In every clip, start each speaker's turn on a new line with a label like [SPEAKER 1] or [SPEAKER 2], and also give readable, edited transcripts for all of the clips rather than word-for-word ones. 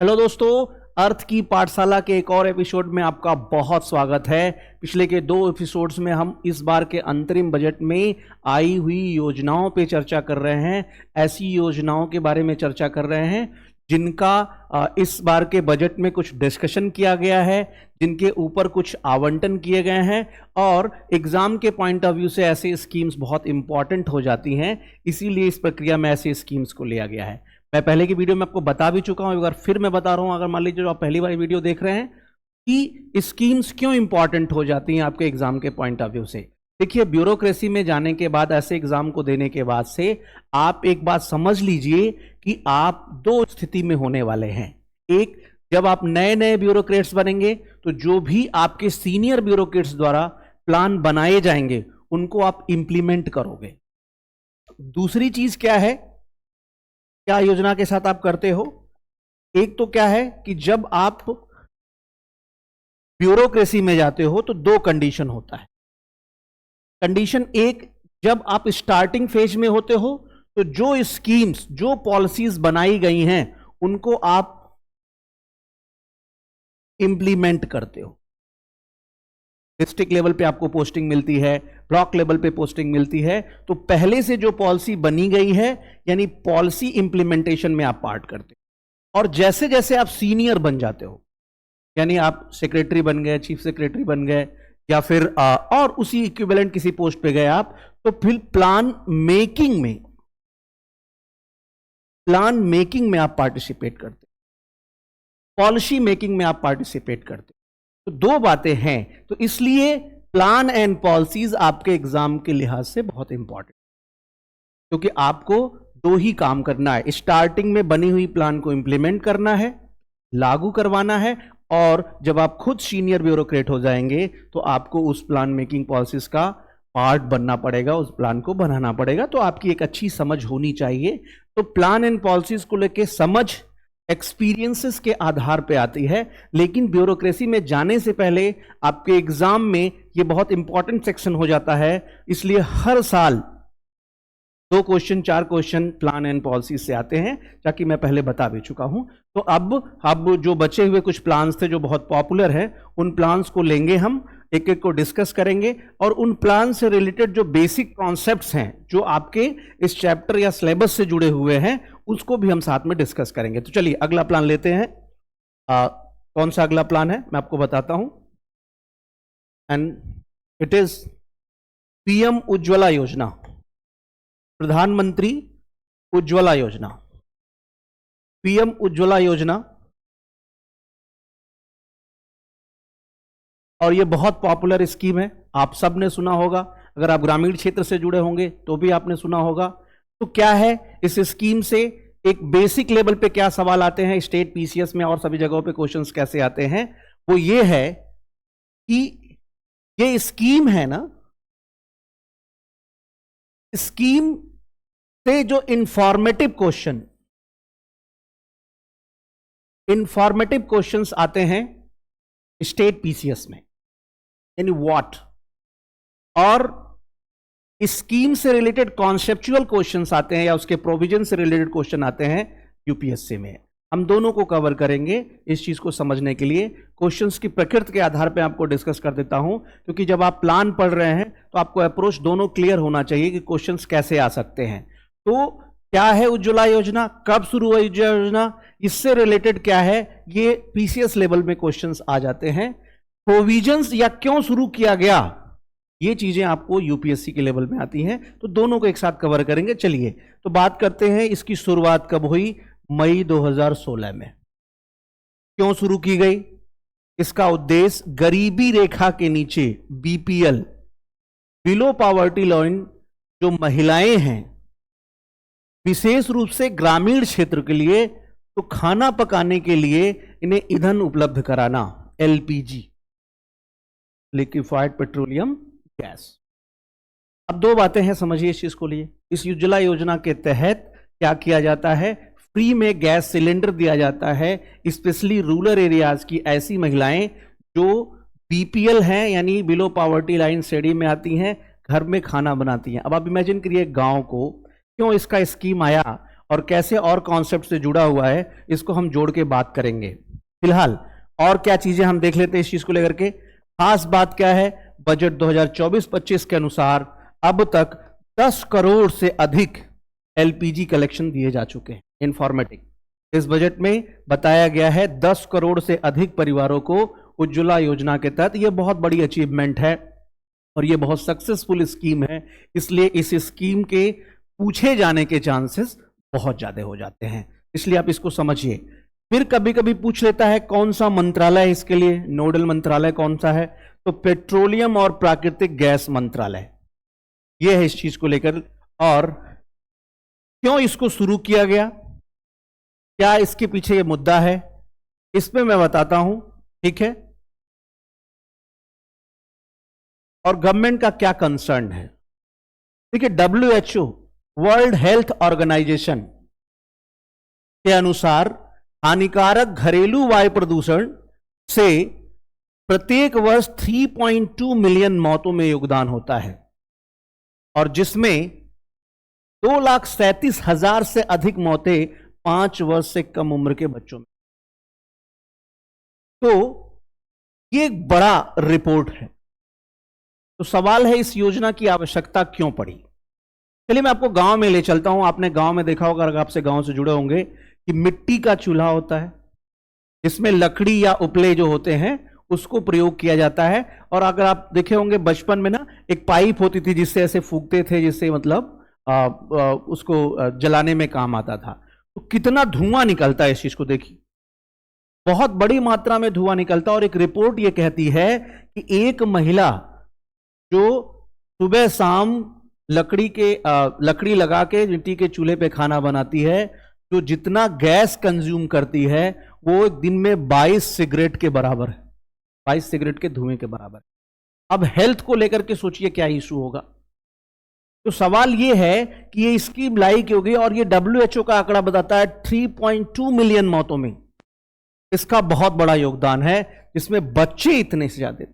[SPEAKER 1] Hello दोस्तों, अर्थ की पाठशाला के एक और एपिसोड में आपका बहुत स्वागत है। पिछले के 2 एपिसोड्स में हम इस बार के अंतरिम बजट में आई हुई योजनाओं पे चर्चा कर रहे हैं। ऐसी योजनाओं के बारे में चर्चा कर रहे हैं जिनका इस बार के बजट में कुछ डिस्कशन किया गया है, जिनके ऊपर कुछ आवंटन किए गए हैं और एग्जाम के पॉइंट ऑफ व्यू से ऐसे स्कीम्स बहुत इंपॉर्टेंट हो जाती हैं। इसीलिए इस प्रक्रिया में ऐसे स्कीम्स को लिया गया है। मैं पहले की वीडियो में आपको बता भी चुका हूं, एक बार फिर मैं बता रहा हूं। अगर मान लीजिए जो आप पहली बार वीडियो देख रहे हैं कि स्कीम्स क्यों इंपॉर्टेंट हो जाती हैं आपके एग्जाम के पॉइंट ऑफ व्यू से। देखिए, ब्यूरोक्रेसी में जाने के बाद, ऐसे एग्जाम को देने के बाद से आप एक बात समझ लीजिए कि आप 2 स्थिति में होने वाले हैं। एक, जब आप नए नए ब्यूरोक्रेट्स बनेंगे तो जो भी आपके सीनियर ब्यूरोक्रेट्स द्वारा प्लान बनाए जाएंगे उनको आप इंप्लीमेंट करोगे। दूसरी चीज क्या है, क्या योजना के साथ आप करते हो? एक तो क्या है कि जब आप ब्यूरोक्रेसी में जाते हो तो 2 कंडीशन होता है। कंडीशन 1, जब आप स्टार्टिंग फेज में होते हो तो जो स्कीम्स, जो पॉलिसीज बनाई गई हैं उनको आप इंप्लीमेंट करते हो। डिस्ट्रिक्ट लेवल पे आपको पोस्टिंग मिलती है, ब्लॉक लेवल पे पोस्टिंग मिलती है, तो पहले से जो पॉलिसी बनी गई है यानी पॉलिसी इंप्लीमेंटेशन में आप पार्ट करते हो। और जैसे जैसे आप सीनियर बन जाते हो, यानी आप सेक्रेटरी बन गए, चीफ सेक्रेटरी बन गए, या फिर और उसी इक्विवेलेंट किसी पोस्ट पे गए आप, तो फिर प्लान मेकिंग में आप पार्टिसिपेट करते हो, पॉलिसी मेकिंग में आप पार्टिसिपेट करते हो। तो 2 बातें हैं, तो इसलिए प्लान एंड पॉलिसीज आपके एग्जाम के लिहाज से बहुत इंपॉर्टेंट, क्योंकि आपको 2 ही काम करना है। स्टार्टिंग में बनी हुई प्लान को इंप्लीमेंट करना है, लागू करवाना है, और जब आप खुद सीनियर ब्यूरोक्रेट हो जाएंगे तो आपको उस प्लान मेकिंग पॉलिसीज का पार्ट बनना पड़ेगा, उस प्लान को बनाना पड़ेगा। तो आपकी एक अच्छी समझ होनी चाहिए। तो प्लान एंड पॉलिसीज को लेके समझ एक्सपीरियंसेस के आधार पे आती है, लेकिन ब्यूरोक्रेसी में जाने से पहले आपके एग्जाम में ये बहुत इंपॉर्टेंट सेक्शन हो जाता है। इसलिए हर साल 2 question, 4 question plan and policy से आते हैं, ताकि मैं पहले बता भी चुका हूं। तो अब जो बचे हुए कुछ प्लान्स थे जो बहुत पॉपुलर हैं, उन प्लान्स को लेंगे हम, एक एक को डिस्कस करेंगे, और उन प्लान से रिलेटेड जो बेसिक कॉन्सेप्ट्स हैं जो आपके इस चैप्टर या सिलेबस से जुड़े हुए हैं, उसको भी हम साथ में डिस्कस करेंगे। तो चलिए अगला प्लान लेते हैं। कौन सा अगला प्लान है मैं आपको बताता हूं, and it is PM Ujjwala योजना, प्रधानमंत्री उज्ज्वला योजना। पीएम उज्ज्वला योजना, और ये बहुत पॉपुलर स्कीम है, आप सब ने सुना होगा। अगर आप ग्रामीण क्षेत्र से जुड़े होंगे तो भी आपने सुना होगा। तो क्या है इस स्कीम से, एक बेसिक लेवल पे क्या सवाल आते हैं, स्टेट पीसीएस में और सभी जगहों पे क्वेश्चंस कैसे आते हैं, वो ये है कि ये स्कीम है ना, स्कीम से जो इंफॉर्मेटिव क्वेश्चंस आते हैं स्टेट पीसीएस में, यानी व्हाट, और स्कीम से रिलेटेड कॉन्सेप्चुअल क्वेश्चंस आते हैं या उसके प्रोविजन से रिलेटेड क्वेश्चन आते हैं यूपीएससी में। हम दोनों को कवर करेंगे इस चीज को समझने के लिए। क्वेश्चंस की प्रकृति के आधार पे आपको डिस्कस कर देता हूं, क्योंकि जब आप प्लान पढ़ रहे हैं तो आपको अप्रोच दोनों क्लियर होना चाहिए कि क्वेश्चंस कैसे आ सकते हैं। तो क्या है उज्ज्वला योजना, कब शुरू हुई उज्ज्वला योजना, इससे रिलेटेड क्या है, ये पीसीएस लेवल में क्वेश्चंस आ जाते हैं। प्रोविजंस या क्यों शुरू किया गया, ये चीजें आपको यूपीएससी के लेवल में आती हैं। तो दोनों को एक साथ कवर करेंगे। चलिए तो बात करते हैं, इसकी शुरुआत कब हुई? मई 2016 में। क्यों शुरू की गई? इसका उद्देश्य गरीबी रेखा के नीचे, बीपीएल, बिलो पॉवर्टी लाइन, जो महिलाएं हैं, विशेष रूप से ग्रामीण क्षेत्र के लिए, तो खाना पकाने के लिए इन्हें ईंधन उपलब्ध कराना, एलपीजी, लिक्विफाइड पेट्रोलियम गैस। अब 2 बातें हैं, समझिए इस चीज को लिए। इस उज्ज्वला योजना के तहत क्या किया जाता है, फ्री में गैस सिलेंडर दिया जाता है, स्पेशली रूरल एरियाज की ऐसी महिलाएं जो बीपीएल हैं, यानी बिलो पॉवर्टी लाइन श्रेणी में आती हैं, घर में खाना बनाती हैं। अब आप इमेजिन करिए गांव को, क्यों इसका स्कीम आया और कैसे और कॉन्सेप्ट से जुड़ा हुआ है, इसको हम जोड़ के बात करेंगे। फिलहाल और क्या चीजें हम देख लेते हैं इस चीज को लेकर के। खास बात क्या है, बजट 2024-25 के अनुसार अब तक 10 करोड़ से अधिक एलपीजी कलेक्शन दिए जा चुके हैं। इंफॉर्मेटिव इस बजट में बताया गया है 10 करोड़ से अधिक परिवारों को उज्ज्वला योजना के तहत। यह बहुत बड़ी अचीवमेंट है और यह बहुत सक्सेसफुल स्कीम है, इसलिए इस स्कीम के पूछे जाने के चांसेस बहुत ज्यादा हो जाते हैं, इसलिए आप इसको समझिए। फिर कभी कभी पूछ लेता है कौन सा मंत्रालय इसके लिए नोडल मंत्रालय कौन सा है, तो पेट्रोलियम और प्राकृतिक गैस मंत्रालय यह है इस चीज को लेकर। और क्यों इसको शुरू किया गया, क्या इसके पीछे यह मुद्दा है, इसमें मैं बताता हूं, ठीक है, और गवर्नमेंट का क्या कंसर्न है। देखिए, WHO वर्ल्ड हेल्थ ऑर्गेनाइजेशन के अनुसार हानिकारक घरेलू वायु प्रदूषण से प्रत्येक वर्ष 3.2 मिलियन मौतों में योगदान होता है, और जिसमें 2,37,000 से अधिक मौतें 5 वर्ष से कम उम्र के बच्चों में। तो ये एक बड़ा रिपोर्ट है। तो सवाल है इस योजना की आवश्यकता क्यों पड़ी। चलिए मैं आपको गांव में ले चलता हूं। आपने गांव में देखा होगा, अगर आपसे गांव से जुड़े होंगे, कि मिट्टी का चूल्हा होता है जिसमें लकड़ी या उपले जो होते हैं उसको प्रयोग किया जाता है। और अगर आप देखे होंगे बचपन में ना, एक पाइप होती थी जिससे ऐसे फूंकते थे, जिससे मतलब उसको जलाने में काम आता था। तो कितना धुआं निकलता है, इस चीज को देखिए, बहुत बड़ी मात्रा में धुआं निकलता है। और एक रिपोर्ट ये कहती है कि एक महिला जो सुबह शाम लकड़ी लगा के मिट्टी के चूल्हे पे खाना बनाती है, जो जितना गैस कंज्यूम करती है वो एक दिन में 22 सिगरेट के बराबर है, 22 सिगरेट के धुएं के बराबर। अब हेल्थ को लेकर के सोचिए क्या इशू होगा। तो सवाल ये है कि ये स्कीम लाई क्यों गई, और ये WHO का आंकड़ा बताता है 3.2 मिलियन मौतों में इसका बहुत बड़ा योगदान है, जिसमें बच्चे इतने से ज्यादा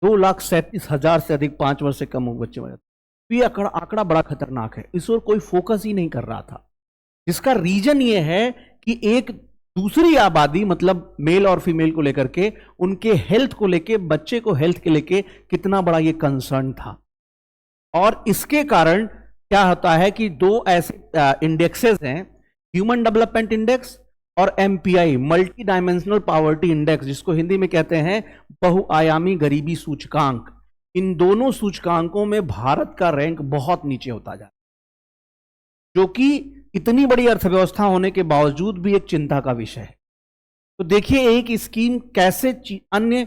[SPEAKER 1] 2,37,000 से अधिक 5 वर्ष से कम उम्र बच्चे मर जाते। तो ये आंकड़ा बड़ा खतरनाक है, इस ओर कोई फोकस ही नहीं कर रहा था। जिसका रीजन ये है कि एक दूसरी आबादी, मतलब मेल और फीमेल को लेकर के, उनके हेल्थ को लेके, बच्चे को हेल्थ के लेके कितना बड़ा ये कंसर्न था। और इसके कारण क्या होता है कि दो ऐसे इंडेक्सेस हैं, ह्यूमन डेवलपमेंट इंडेक्स और MPI, multi dimensional poverty index, जिसको हिंदी में कहते हैं बहुआयामी गरीबी सूचकांक। इन दोनों सूचकांकों में भारत का रैंक बहुत नीचे होता जा रहा है, जो कि इतनी बड़ी अर्थव्यवस्था होने के बावजूद भी एक चिंता का विषय है। तो देखिए एक स्कीम कैसे अन्य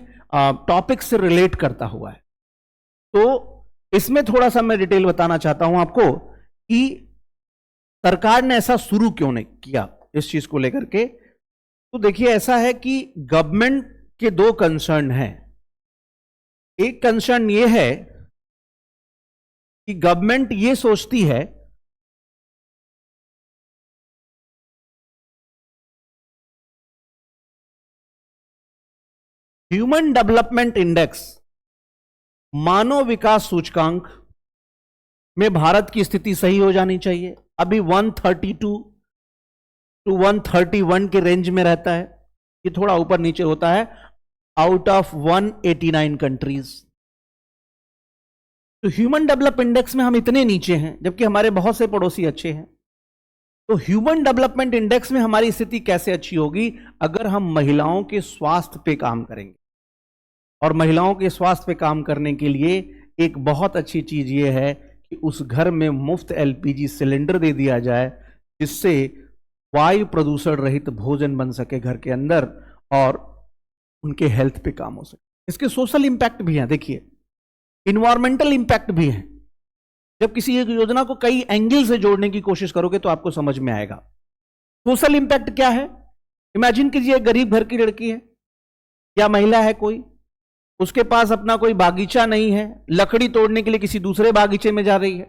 [SPEAKER 1] टॉपिक से रिलेट करता हुआ है। तो इसमें थोड़ा सा मैं डिटेल बताना चाहता हूं आपको कि सरकार ने ऐसा शुरू क्यों नहीं किया इस चीज को लेकर के। तो देखिए ऐसा है कि गवर्नमेंट के दो कंसर्न हैं। एक कंसर्न ये है कि गवर्नमेंट ये सोचती है ह्यूमन डेवलपमेंट इंडेक्स, मानव विकास सूचकांक में भारत की स्थिति सही हो जानी चाहिए। अभी 132 टू 131 के रेंज में रहता है, ये थोड़ा ऊपर नीचे होता है आउट ऑफ 189 कंट्रीज। तो ह्यूमन डेवलपमेंट इंडेक्स में हम इतने नीचे हैं, जबकि हमारे बहुत से पड़ोसी अच्छे हैं। तो ह्यूमन डेवलपमेंट इंडेक्स में हमारी स्थिति कैसे अच्छी होगी, अगर हम महिलाओं के स्वास्थ्य पे काम करेंगे। और महिलाओं के स्वास्थ्य पे काम करने के लिए एक बहुत अच्छी चीज ये है कि उस घर में मुफ्त LPG सिलेंडर दे दिया जाए, जिससे वायु प्रदूषण रहित भोजन बन सके घर के अंदर और उनके हेल्थ पे काम हो सके। इसके सोशल इंपैक्ट भी हैं, देखिए इन्वायरमेंटल इंपैक्ट भी हैं। जब किसी एक योजना को कई एंगल से जोड़ने की कोशिश करोगे तो आपको समझ में आएगा। सोशल इंपैक्ट क्या है, इमेजिन कीजिए गरीब घर की लड़की है या महिला है कोई, उसके पास अपना कोई बागीचा नहीं है, लकड़ी तोड़ने के लिए किसी दूसरे बागीचे में जा रही है,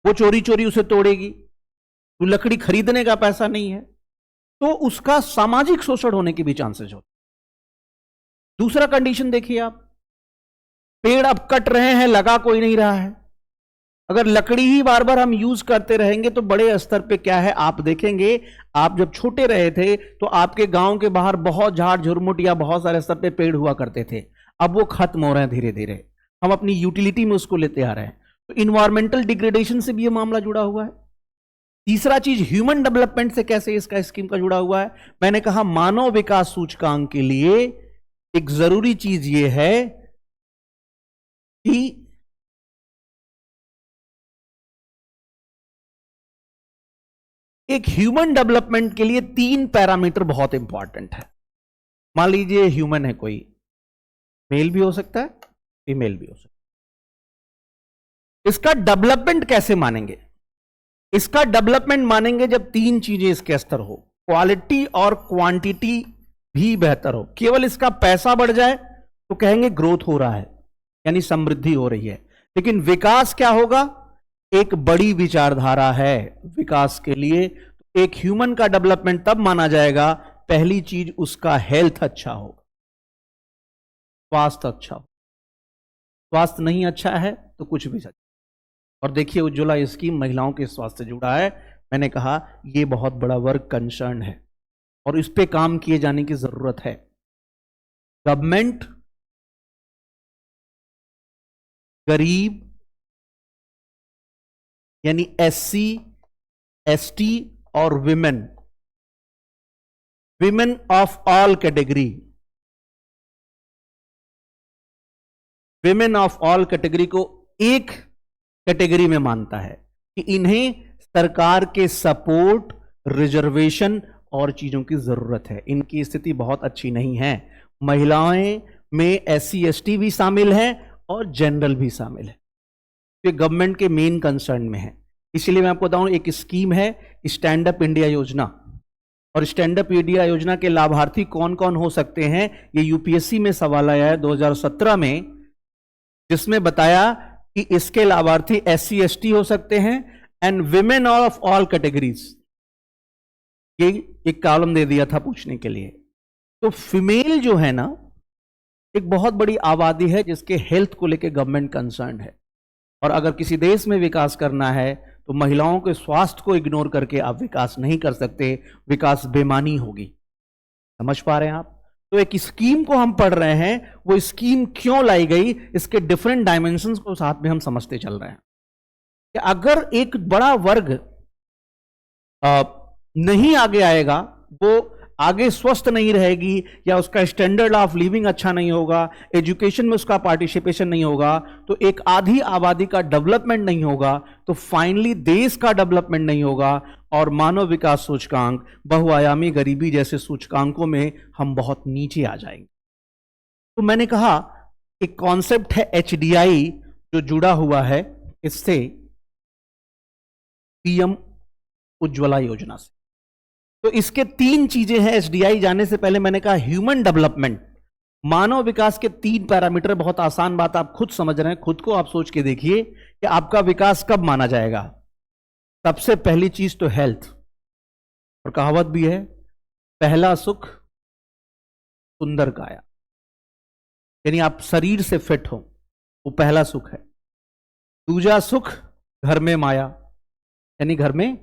[SPEAKER 1] वो चोरी चोरी उसे तोड़ेगी, तो लकड़ी खरीदने का पैसा नहीं है, तो उसका सामाजिक शोषण होने के भी चांसेस होते। दूसरा कंडीशन देखिए आप, पेड़ अब कट रहे हैं, लगा कोई नहीं रहा है, अगर लकड़ी ही बार बार हम यूज करते रहेंगे तो बड़े स्तर पे क्या है, आप देखेंगे, आप जब छोटे रहे थे तो आपके गांव के बाहर बहुत झाड़ झुरमुट या बहुत सारे स्तर पे पेड़ हुआ करते थे, अब वो खत्म हो रहे हैं धीरे धीरे, हम अपनी यूटिलिटी में उसको लेते आ रहे हैं। तो इन्वायरमेंटल डिग्रेडेशन से भी ये मामला जुड़ा हुआ है। तीसरा चीज, ह्यूमन डेवलपमेंट से कैसे इसका स्कीम का जुड़ा हुआ है। मैंने कहा मानव विकास सूचकांक के लिए एक जरूरी चीज ये है कि एक ह्यूमन डेवलपमेंट के लिए 3 पैरामीटर बहुत इंपॉर्टेंट है। मान लीजिए ह्यूमन है, कोई मेल भी हो सकता है, फीमेल भी हो सकता है। इसका डेवलपमेंट कैसे मानेंगे? इसका डेवलपमेंट मानेंगे जब 3 चीजें इसके स्तर हो, क्वालिटी और क्वांटिटी भी बेहतर हो। केवल इसका पैसा बढ़ जाए तो कहेंगे ग्रोथ हो रहा है, यानी समृद्धि हो रही है। लेकिन विकास क्या होगा? एक बड़ी विचारधारा है विकास के लिए। एक ह्यूमन का डेवलपमेंट तब माना जाएगा, पहली चीज उसका हेल्थ अच्छा हो, स्वास्थ्य अच्छा हो। स्वास्थ्य नहीं अच्छा है तो कुछ भी अच्छा। और देखिए उज्ज्वला स्कीम महिलाओं के स्वास्थ्य से जुड़ा है। मैंने कहा यह बहुत बड़ा वर्क कंसर्न है और इस पे काम किए जाने की जरूरत है। गवर्नमेंट गरीब यानी एससी, एसटी और women of all category, women of all category को एक कैटेगरी में मानता है कि इन्हें सरकार के सपोर्ट, रिजर्वेशन और चीजों की जरूरत है। इनकी स्थिति बहुत अच्छी नहीं है। महिलाएं में एससी, एसटी भी शामिल है और जनरल भी शामिल है। ये गवर्नमेंट के मेन कंसर्न में है। इसलिए मैं आपको बताऊं, एक स्कीम है स्टैंड अप इंडिया योजना, और स्टैंड अप इंडिया योजना के लाभार्थी कौन कौन हो सकते हैं, ये यूपीएससी में सवाल आया है 2017 में, जिसमें बताया कि इसके लाभार्थी एससी, एसटी हो सकते हैं and women of all categories. ये एक कॉलम दे दिया था पूछने के लिए। तो फीमेल जो है ना, एक बहुत बड़ी आबादी है जिसके हेल्थ को लेकर गवर्नमेंट कंसर्न है। और अगर किसी देश में विकास करना है तो महिलाओं के स्वास्थ्य को इग्नोर करके आप विकास नहीं कर सकते, विकास बेमानी होगी। समझ पा रहे हैं आप? तो एक स्कीम को हम पढ़ रहे हैं, वो स्कीम क्यों लाई गई, इसके डिफरेंट डायमेंशंस को साथ में हम समझते चल रहे हैं कि अगर एक बड़ा वर्ग नहीं आगे आएगा, वो आगे स्वस्थ नहीं रहेगी या उसका स्टैंडर्ड ऑफ लिविंग अच्छा नहीं होगा, एजुकेशन में उसका पार्टिसिपेशन नहीं होगा, तो एक आधी आबादी का डेवलपमेंट नहीं होगा, तो फाइनली देश का डेवलपमेंट नहीं होगा और मानव विकास सूचकांक, बहुआयामी गरीबी जैसे सूचकांकों में हम बहुत नीचे आ जाएंगे। तो मैंने कहा एक कॉन्सेप्ट है एचडीआई जो जुड़ा हुआ है इससे, पीएम उज्ज्वला योजना से। तो इसके 3 चीजें हैं। एसडीआई जाने से पहले मैंने कहा ह्यूमन डेवलपमेंट, मानव विकास के 3 पैरामीटर। बहुत आसान बात, आप खुद समझ रहे हैं, खुद को आप सोच के देखिए कि आपका विकास कब माना जाएगा। सबसे पहली चीज तो हेल्थ, और कहावत भी है, पहला सुख सुंदर काया, यानी आप शरीर से फिट हो, वो पहला सुख है। दूसरा सुख घर में माया, यानी घर में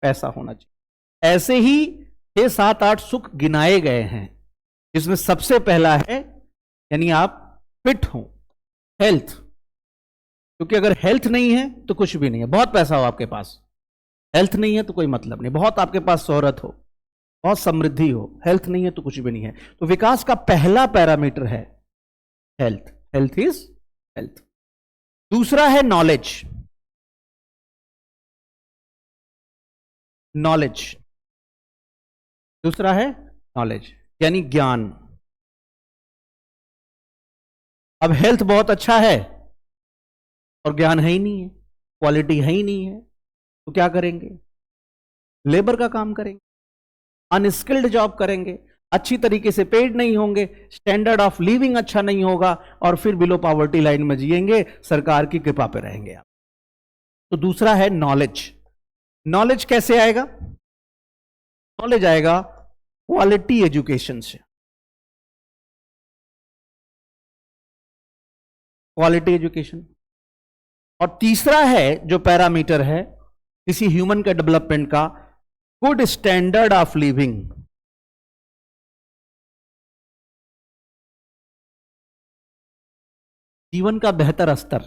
[SPEAKER 1] पैसा होना चाहिए। ऐसे ही 6, 7, 8 सुख गिनाए गए हैं, जिसमें सबसे पहला है यानी आप फिट हो, हेल्थ। क्योंकि अगर हेल्थ नहीं है तो कुछ भी नहीं है। बहुत पैसा हो आपके पास, हेल्थ नहीं है तो कोई मतलब नहीं। बहुत आपके पास शोहरत हो, बहुत समृद्धि हो, हेल्थ नहीं है तो कुछ भी नहीं है। तो विकास का पहला पैरामीटर है हेल्थ। Health is health. दूसरा है नॉलेज। नॉलेज दूसरा है नॉलेज, यानी ज्ञान। अब हेल्थ बहुत अच्छा है और ज्ञान है ही नहीं है, क्वालिटी है ही नहीं है, तो क्या करेंगे? लेबर का काम करेंगे, अनस्किल्ड जॉब करेंगे, अच्छी तरीके से पेड नहीं होंगे, स्टैंडर्ड ऑफ लिविंग अच्छा नहीं होगा, और फिर बिलो पॉवर्टी लाइन में जिएंगे, सरकार की कृपा पे रहेंगे आप। तो दूसरा है नॉलेज। नॉलेज कैसे आएगा? नॉलेज आएगा क्वालिटी एजुकेशन से। क्वालिटी एजुकेशन, और तीसरा है जो पैरामीटर है किसी ह्यूमन के डेवलपमेंट का, गुड स्टैंडर्ड ऑफ लिविंग। जीवन का बेहतर स्तर।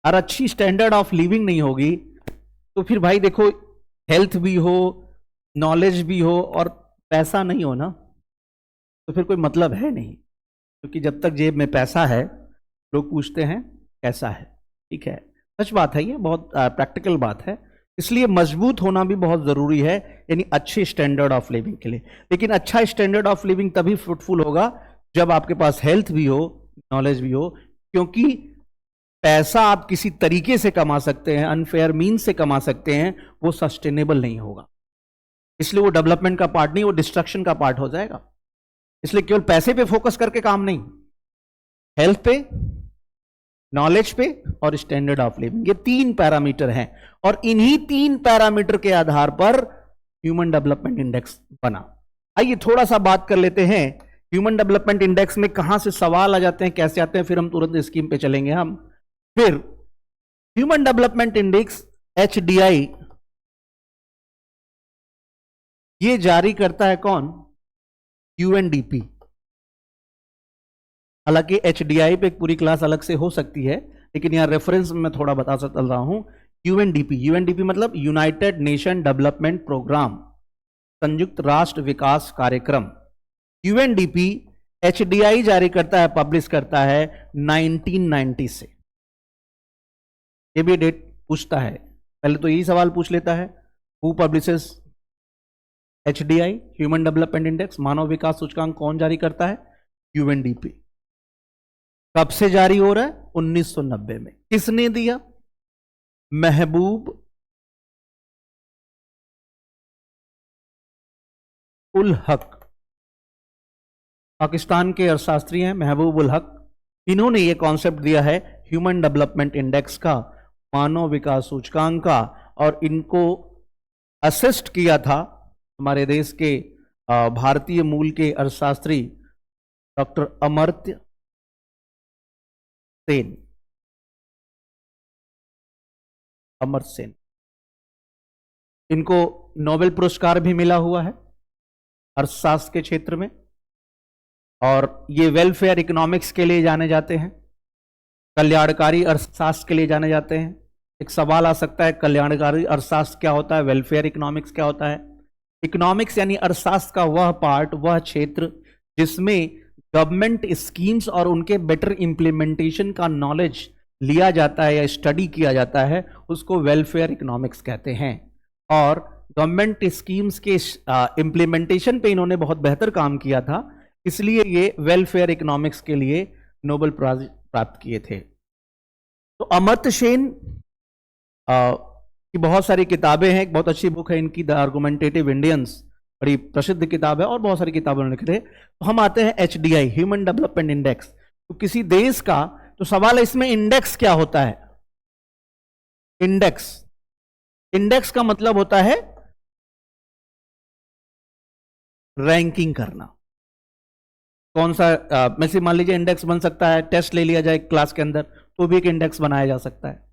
[SPEAKER 1] और अच्छी स्टैंडर्ड ऑफ लिविंग नहीं होगी तो फिर भाई देखो, हेल्थ भी हो, नॉलेज भी हो और पैसा नहीं हो ना, तो फिर कोई मतलब है नहीं। क्योंकि जब तक जेब में पैसा है लोग पूछते हैं कैसा है। ठीक है, सच बात है, ये बहुत प्रैक्टिकल बात है। इसलिए मजबूत होना भी बहुत जरूरी है, यानी अच्छे स्टैंडर्ड ऑफ लिविंग के लिए। लेकिन अच्छा स्टैंडर्ड ऑफ लिविंग तभी फ्रूटफुल होगा जब आपके पास हेल्थ भी हो, नॉलेज भी हो। क्योंकि पैसा आप किसी तरीके से कमा सकते हैं, अनफेयर मीन से कमा सकते हैं, वो सस्टेनेबल नहीं होगा। इसलिए वो डेवलपमेंट का पार्ट नहीं, वो डिस्ट्रक्शन का पार्ट हो जाएगा। इसलिए केवल पैसे पे फोकस करके काम नहीं, हेल्थ पे, नॉलेज पे और स्टैंडर्ड ऑफ लिविंग, ये 3 पैरामीटर हैं। और इन्हीं 3 पैरामीटर के आधार पर ह्यूमन डेवलपमेंट इंडेक्स बना। आइए थोड़ा सा बात कर लेते हैं ह्यूमन डेवलपमेंट इंडेक्स में कहां से सवाल आ जाते हैं, कैसे आते हैं, फिर हम तुरंत स्कीम पे चलेंगे। हम फिर ह्यूमन डेवलपमेंट इंडेक्स HDI ये जारी करता है कौन? UNDP। हालांकि HDI पे एक पूरी क्लास अलग से हो सकती है, लेकिन यहां रेफरेंस में मैं थोड़ा बता चल रहा हूं। UNDP मतलब यूनाइटेड नेशन डेवलपमेंट प्रोग्राम, संयुक्त राष्ट्र विकास कार्यक्रम। UNDP HDI जारी करता है, पब्लिश करता है 1990 से। ये भी डेट पूछता है, पहले तो यही सवाल पूछ लेता है, who publishes HDI human development index, मानव विकास सूचकांक कौन जारी करता है? UNDP। कब से जारी हो रहा है? 1990 में। किसने दिया? महबूब उल हक, पाकिस्तान के अर्थशास्त्री हैं महबूब उल हक। इन्होंने ये कॉन्सेप्ट दिया है ह्यूमन डेवलपमेंट इंडेक्स का, मानव विकास सूचकांक का, और इनको असिस्ट किया था हमारे देश के भारतीय मूल के अर्थशास्त्री डॉक्टर अमर्त्य सेन, अमर्त्य सेन। इनको नोबेल पुरस्कार भी मिला हुआ है अर्थशास्त्र के क्षेत्र में, और ये वेलफेयर इकोनॉमिक्स के लिए जाने जाते हैं, कल्याणकारी अर्थशास्त्र के लिए जाने जाते हैं। एक सवाल आ सकता है, कल्याणकारी अर्थशास्त्र क्या होता है, वेलफेयर इकोनॉमिक्स क्या होता है? इकोनॉमिक्स यानी अर्थशास्त्र का वह पार्ट, वह क्षेत्र जिसमें गवर्नमेंट स्कीम्स और उनके बेटर इंप्लीमेंटेशन का नॉलेज लिया जाता है या स्टडी किया जाता है, उसको वेलफेयर इकोनॉमिक्स कहते हैं। और गवर्नमेंट स्कीम्स के इंप्लीमेंटेशन पे इन्होंने बहुत बेहतर काम किया था, इसलिए ये वेलफेयर इकोनॉमिक्स के लिए नोबेल प्राइज प्राप्त किए थे। तो अमर्त्य सेन की बहुत सारी किताबें हैं, एक बहुत अच्छी बुक है इनकी द आर्गुमेंटेटिव इंडियंस, बड़ी प्रसिद्ध किताब है, और बहुत सारी किताबें उन्होंने लिखी थे। तो हम आते हैं HDI ह्यूमन डेवलपमेंट इंडेक्स। तो किसी देश का, तो सवाल है इसमें इंडेक्स क्या होता है? इंडेक्स, इंडेक्स का मतलब होता है रैंकिंग करना। कौन सा वैसे मान लीजिए इंडेक्स बन सकता है, टेस्ट ले लिया जाए क्लास के अंदर तो भी एक इंडेक्स बनाया जा सकता है।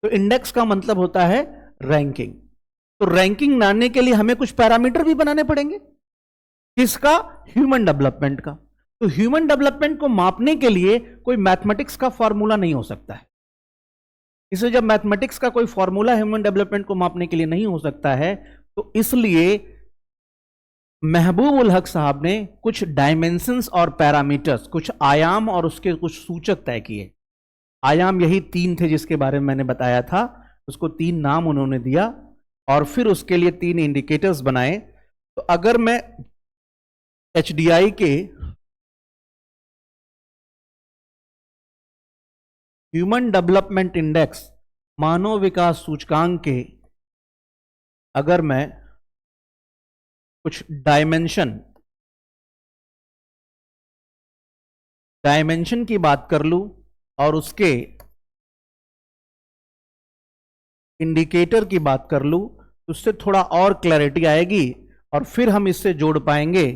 [SPEAKER 1] तो इंडेक्स का मतलब होता है रैंकिंग। तो रैंकिंग बनाने के लिए हमें कुछ पैरामीटर भी बनाने पड़ेंगे। किसका? ह्यूमन डेवलपमेंट का। तो ह्यूमन डेवलपमेंट को मापने के लिए कोई मैथमेटिक्स का फॉर्मूला नहीं हो सकता है। इसलिए जब मैथमेटिक्स का कोई फॉर्मूला ह्यूमन डेवलपमेंट को मापने के लिए नहीं हो सकता है, तो इसलिए महबूब उल हक साहब ने कुछ डायमेंशंस और पैरामीटर्स, कुछ आयाम और उसके कुछ सूचक तय किए। आयाम यही 3 थे जिसके बारे में मैंने बताया था, उसको 3 नाम उन्होंने दिया, और फिर उसके लिए 3 इंडिकेटर्स बनाए। तो अगर मैं HDI के ह्यूमन डेवलपमेंट इंडेक्स, मानव विकास सूचकांक के, अगर मैं कुछ डायमेंशन की बात कर लूं और उसके इंडिकेटर की बात कर लूं, तो उससे थोड़ा और क्लैरिटी आएगी, और फिर हम इससे जोड़ पाएंगे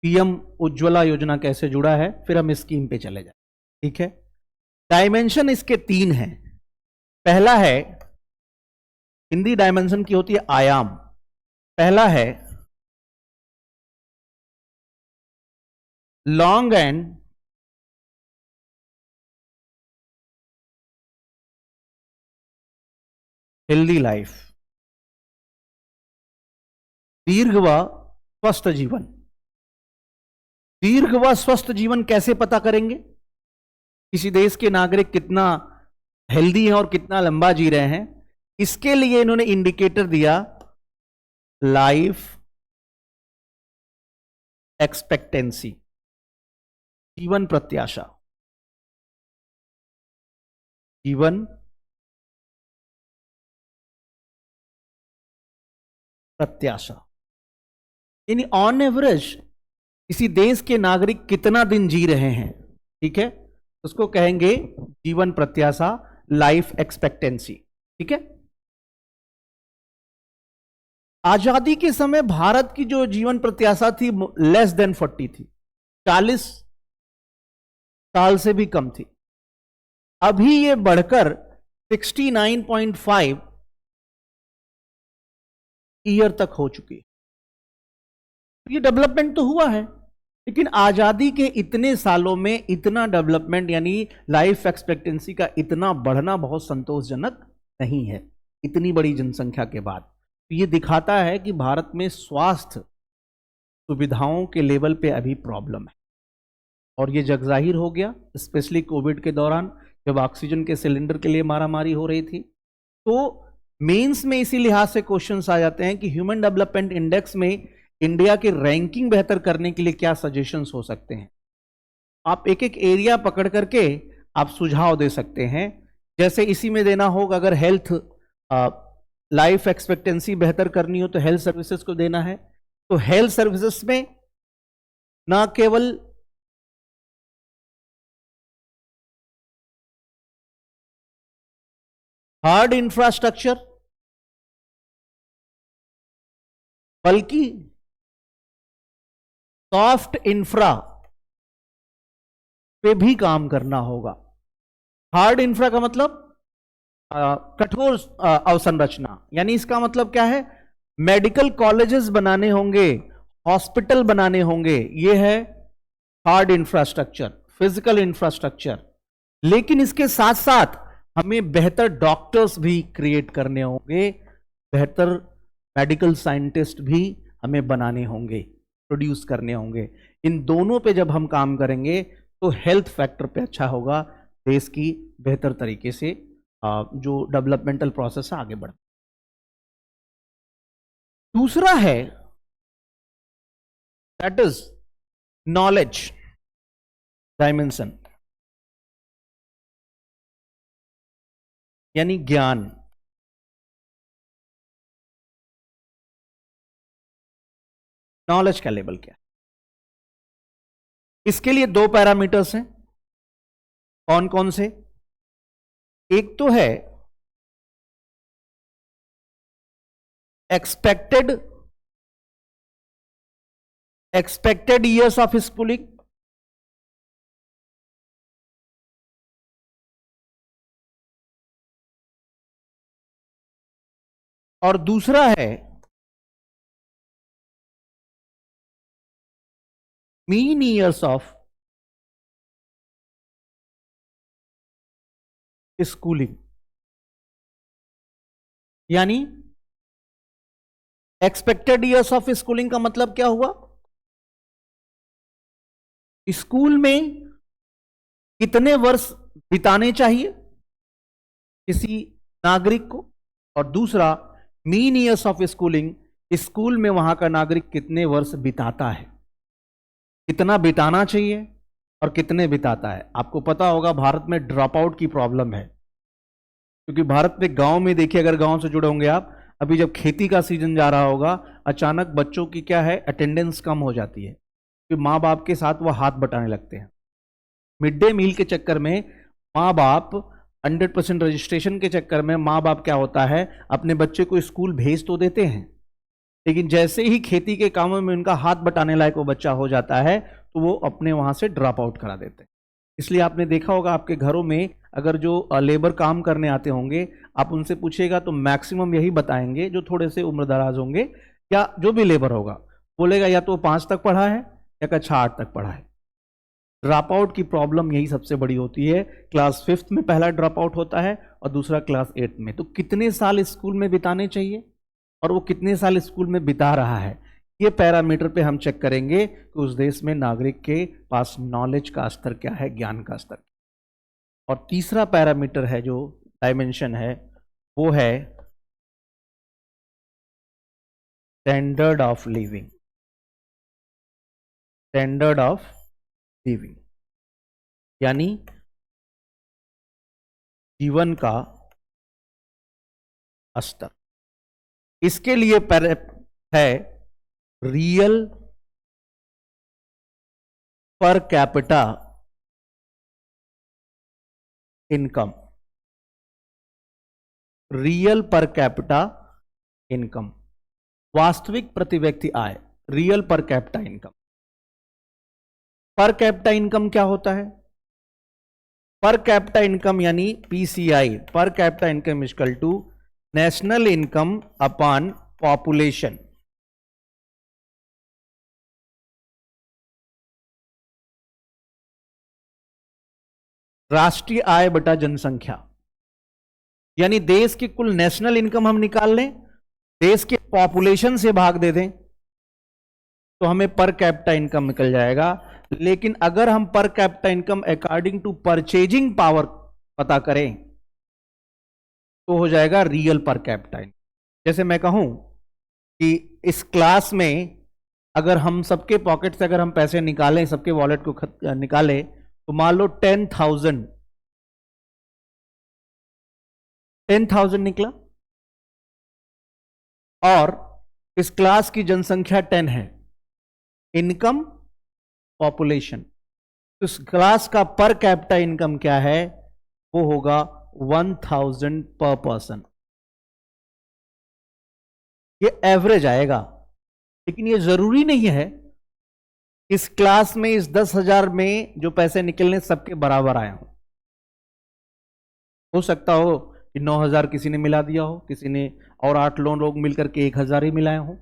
[SPEAKER 1] PM उज्ज्वला योजना कैसे जुड़ा है, फिर हम स्कीम पे चले जाए। ठीक है, डायमेंशन इसके 3 हैं। पहला है, हिंदी डायमेंशन की होती है आयाम। पहला है लॉन्ग एंड हेल्दी लाइफ, दीर्घ व स्वस्थ जीवन। दीर्घ व स्वस्थ जीवन कैसे पता करेंगे? किसी देश के नागरिक कितना हेल्दी हैं और कितना लंबा जी रहे हैं, इसके लिए इन्होंने इंडिकेटर दिया लाइफ एक्सपेक्टेंसी, जीवन प्रत्याशा। जीवन प्रत्याशा यानी ऑन एवरेज किसी देश के नागरिक कितना दिन जी रहे हैं, ठीक है, उसको कहेंगे जीवन प्रत्याशा, लाइफ एक्सपेक्टेंसी। ठीक है। आजादी के समय भारत की जो जीवन प्रत्याशा थी लेस देन 40 थी, 40 साल से भी कम थी। अभी ये बढ़कर 69.5 ईयर तक हो चुकी है। ये डेवलपमेंट तो हुआ है, लेकिन आजादी के इतने सालों में इतना डेवलपमेंट यानी लाइफ एक्सपेक्टेंसी का इतना बढ़ना बहुत संतोषजनक नहीं है इतनी बड़ी जनसंख्या के बाद। तो ये दिखाता है कि भारत में स्वास्थ्य सुविधाओं के लेवल पे अभी प्रॉब्लम है, और ये जगजाहिर हो गया स्पेशली कोविड के दौरान जब ऑक्सीजन के सिलेंडर के लिए मारामारी हो रही थी। तो मेंस में इसी लिहाज से क्वेश्चंस आ जाते हैं कि ह्यूमन डेवलपमेंट इंडेक्स में इंडिया की रैंकिंग बेहतर करने के लिए क्या सजेशंस हो सकते हैं। आप एक एक एरिया पकड़ करके आप सुझाव दे सकते हैं। जैसे इसी में देना होगा, अगर हेल्थ लाइफ एक्सपेक्टेंसी बेहतर करनी हो तो हेल्थ सर्विसेज को देना है। तो हेल्थ सर्विसेज में ना केवल हार्ड इंफ्रास्ट्रक्चर बल्कि सॉफ्ट इंफ्रा पे भी काम करना होगा। हार्ड इंफ्रा का मतलब कठोर अवसंरचना, यानी इसका मतलब क्या है, मेडिकल कॉलेजेस बनाने होंगे, हॉस्पिटल बनाने होंगे, ये है हार्ड इंफ्रास्ट्रक्चर, फिजिकल इंफ्रास्ट्रक्चर। लेकिन इसके साथ साथ हमें बेहतर डॉक्टर्स भी क्रिएट करने होंगे, बेहतर मेडिकल साइंटिस्ट भी हमें बनाने होंगे, प्रोड्यूस करने होंगे। इन दोनों पे जब हम काम करेंगे तो हेल्थ फैक्टर पे अच्छा होगा, देश की बेहतर तरीके से जो डेवलपमेंटल प्रोसेस है आगे बढ़। दूसरा है दैट इज नॉलेज डायमेंशन, यानी ज्ञान। नॉलेज का लेवल क्या है, इसके लिए दो पैरामीटर्स हैं। कौन कौन से? एक तो है एक्सपेक्टेड ईयर्स ऑफ स्कूलिंग, और दूसरा है मीन ईयर्स ऑफ स्कूलिंग। यानी एक्सपेक्टेड ईयर्स ऑफ स्कूलिंग का मतलब क्या हुआ, स्कूल में कितने वर्ष बिताने चाहिए किसी नागरिक को, और दूसरा mean years of schooling, school में वहां का नागरिक कितने वर्ष बिताता है, कितना बिताना चाहिए और कितने बिताता है। आपको पता होगा भारत में ड्रॉप आउट की प्रॉब्लम है, क्योंकि भारत में गांव में देखिए, अगर गांव से जुड़े होंगे आप, अभी जब खेती का सीजन जा रहा होगा अचानक बच्चों की क्या है अटेंडेंस कम हो जाती है, क्योंकि माँ बाप के साथ वो हाथ बटाने लगते हैं। मिड डे मील के चक्कर में माँ बाप 100% रजिस्ट्रेशन के चक्कर में माँ बाप क्या होता है अपने बच्चे को स्कूल भेज तो देते हैं, लेकिन जैसे ही खेती के कामों में उनका हाथ बटाने लायक वो बच्चा हो जाता है तो वो अपने वहां से ड्रॉप आउट करा देते हैं। इसलिए आपने देखा होगा आपके घरों में अगर जो लेबर काम करने आते होंगे, आप उनसे पूछिएगा तो मैक्सिमम यही बताएंगे, जो थोड़े से उम्रदराज होंगे या जो भी लेबर होगा, बोलेगा या तो 5 तक पढ़ा है या कक्षा 8 तक पढ़ा है। ड्रॉप आउट की प्रॉब्लम यही सबसे बड़ी होती है। क्लास 5th में पहला ड्रॉप आउट होता है और दूसरा क्लास 8 में। तो कितने साल स्कूल में बिताने चाहिए और वो कितने साल स्कूल में बिता रहा है, ये पैरामीटर पे हम चेक करेंगे कि उस देश में नागरिक के पास नॉलेज का स्तर क्या है, ज्ञान का स्तर। और तीसरा पैरामीटर है, जो डायमेंशन है, वो है standard of living. Standard of living यानी जीवन का स्तर। इसके लिए है real per capita income. Real per capita income, वास्तविक प्रति व्यक्ति आय, real per capita income. Per capita income क्या होता है? पर कैपिटा इनकम यानी PCI, per capita income equal to national income upon population. राष्ट्रीय आय बटा जनसंख्या। यानी देश की कुल नेशनल इनकम हम निकाल लें, देश के पॉपुलेशन से भाग दे दें, तो हमें पर कैपिटा इनकम निकल जाएगा। लेकिन अगर हम per capita income according to purchasing power पता करें तो हो जाएगा रियल पर कैपिटा इनकम। जैसे मैं कहूं कि इस क्लास में अगर हम सबके पॉकेट से अगर हम पैसे निकालें, सबके वॉलेट को निकालें, तो मान लो 10,000 निकला और इस क्लास की जनसंख्या 10 है, इनकम पॉपुलेशन, तो इस क्लास का पर कैपिटा इनकम क्या है? वो होगा 1,000 पर पर्सन। ये एवरेज आएगा, लेकिन ये जरूरी नहीं है इस क्लास में इस 10,000 में जो पैसे निकलने सबके बराबर आए हो सकता हो कि 9,000 किसी ने मिला दिया हो, किसी ने और 8 लोग मिलकर के 1,000 ही मिलाए हो।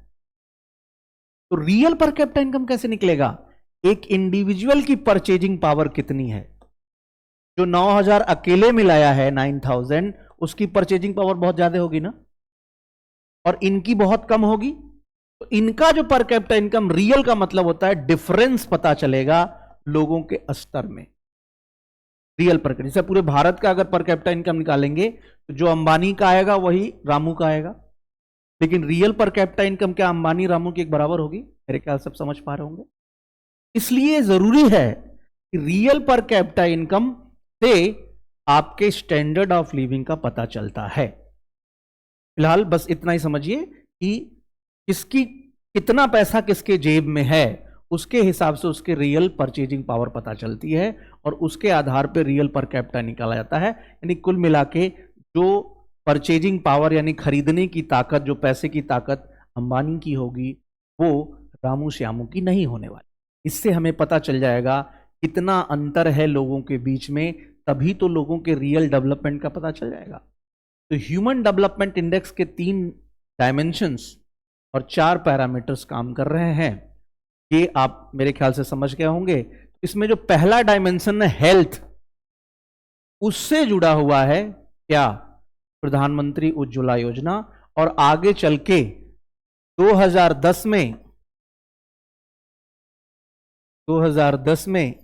[SPEAKER 1] तो रियल पर कैपिटा इनकम कैसे निकलेगा? एक इंडिविजुअल की परचेजिंग पावर कितनी है? जो 9,000 अकेले मिलाया है 9,000, उसकी परचेजिंग पावर बहुत ज्यादा होगी ना, और इनकी बहुत कम होगी। तो इनका जो पर कैपिटा इनकम रियल का मतलब होता है डिफरेंस पता चलेगा लोगों के स्तर में। रियल पर कैपिटा, जैसे पूरे भारत का अगर पर कैपिटा इनकम निकालेंगे तो जो अंबानी का आएगा वही रामू का आएगा, लेकिन रियल पर कैपिटा इनकम क्या अंबानी रामू की एक बराबर होगी? मेरे ख्याल सब समझ पा रहे होंगे। इसलिए जरूरी है कि रियल पर कैपिटा इनकम से आपके स्टैंडर्ड ऑफ लिविंग का पता चलता है। फिलहाल बस इतना ही समझिए कि किसकी कितना पैसा किसके जेब में है, उसके हिसाब से उसके रियल परचेजिंग पावर पता चलती है और उसके आधार पर रियल पर कैपिटा निकाला जाता है। यानी कुल मिला के जो परचेजिंग पावर यानी खरीदने की ताकत, जो पैसे की ताकत अंबानी की होगी, वो रामू श्यामू की नहीं होने वाली। इससे हमें पता चल जाएगा कितना अंतर है लोगों के बीच में, तभी तो लोगों के रियल डेवलपमेंट का पता चल जाएगा। तो ह्यूमन डेवलपमेंट इंडेक्स के 3 डायमेंशंस और 4 पैरामीटर्स काम कर रहे हैं, ये आप मेरे ख्याल से समझ गए होंगे। इसमें जो पहला डायमेंशन है हेल्थ, उससे जुड़ा हुआ है क्या? प्रधानमंत्री उज्ज्वला योजना, और आगे चल के 2010 में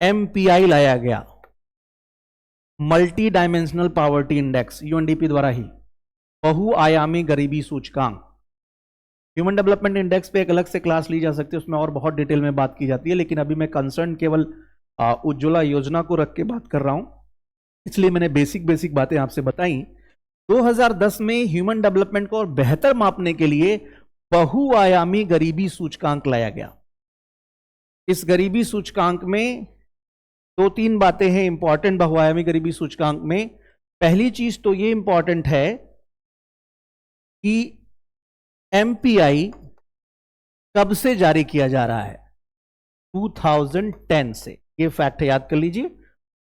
[SPEAKER 1] एमपीआई लाया गया, multi dimensional poverty index, UNDP द्वारा ही, बहुआयामी गरीबी सूचकांक। ह्यूमन डेवलपमेंट इंडेक्स पे एक अलग से क्लास ली जा सकती है, उसमें और बहुत डिटेल में बात की जाती है, लेकिन अभी मैं कंसर्न केवल उज्ज्वला योजना को रख के बात कर रहा हूं, इसलिए मैंने बेसिक बातें आपसे बताई। 2010 में ह्यूमन डेवलपमेंट को और बेहतर मापने के लिए बहुआयामी गरीबी सूचकांक लाया गया। इस गरीबी सूचकांक में 2-3 बातें हैं इंपॉर्टेंट बहुआयामी गरीबी सूचकांक में। पहली चीज तो ये इंपॉर्टेंट है कि एमपीआई कब से जारी किया जा रहा है? 2010 से। ये फैक्ट है, याद कर लीजिए।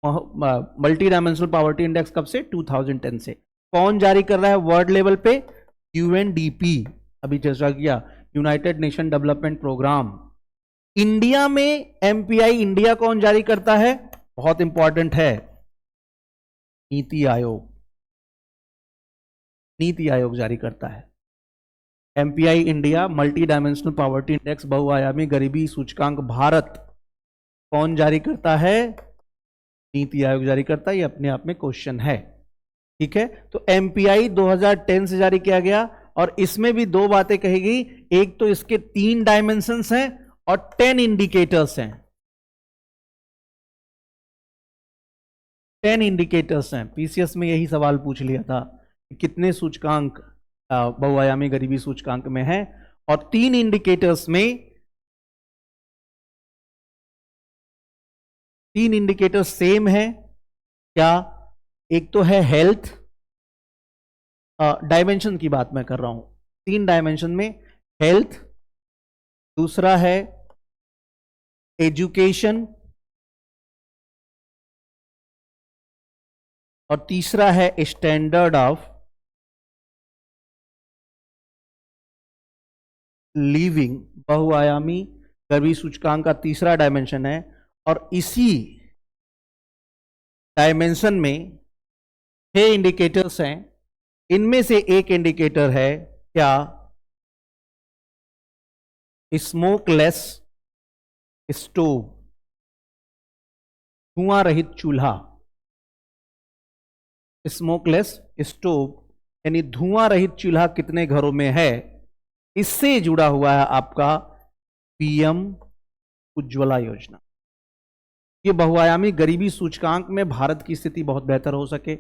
[SPEAKER 1] मल्टी डायमेंशनल पॉवर्टी इंडेक्स कब से? 2010 से। कौन जारी कर रहा है वर्ल्ड लेवल पे? यूएनडीपी, अभी चर्चा किया, United Nation Development Programme. India में एमपीआई इंडिया कौन जारी करता है? बहुत इंपॉर्टेंट है, नीति आयोग। नीति आयोग जारी करता है। MPI India, multi dimensional poverty index, बहुआयामी गरीबी सूचकांक भारत, कौन जारी करता है? नीति आयोग जारी करता है। ये अपने आप में क्वेश्चन है, ठीक है। तो एमपीआई 2010 से जारी किया गया, और इसमें भी दो बातें कही गई। एक तो इसके 3 डायमेंशंस हैं और 10 इंडिकेटर्स हैं। 10 इंडिकेटर्स हैं। पीसीएस में यही सवाल पूछ लिया था कि कितने सूचकांक बहुआयामी गरीबी सूचकांक में है, और 3 इंडिकेटर्स में 3 इंडिकेटर्स सेम है क्या? एक तो है हेल्थ, डायमेंशन की बात मैं कर रहा हूं, 3 डायमेंशन में हेल्थ, दूसरा है एजुकेशन, और तीसरा है स्टैंडर्ड ऑफ लिविंग। बहुआयामी गरीबी सूचकांक का तीसरा डायमेंशन है, और इसी डायमेंशन में 6 इंडिकेटर्स हैं। इनमें से एक इंडिकेटर है क्या? स्मोकलेस स्टोव, धुआं रहित चूल्हा। स्मोकलेस स्टोव यानी धुआं रहित चूल्हा कितने घरों में है, इससे जुड़ा हुआ है आपका पीएम उज्ज्वला योजना। ये बहुआयामी गरीबी सूचकांक में भारत की स्थिति बहुत बेहतर हो सके,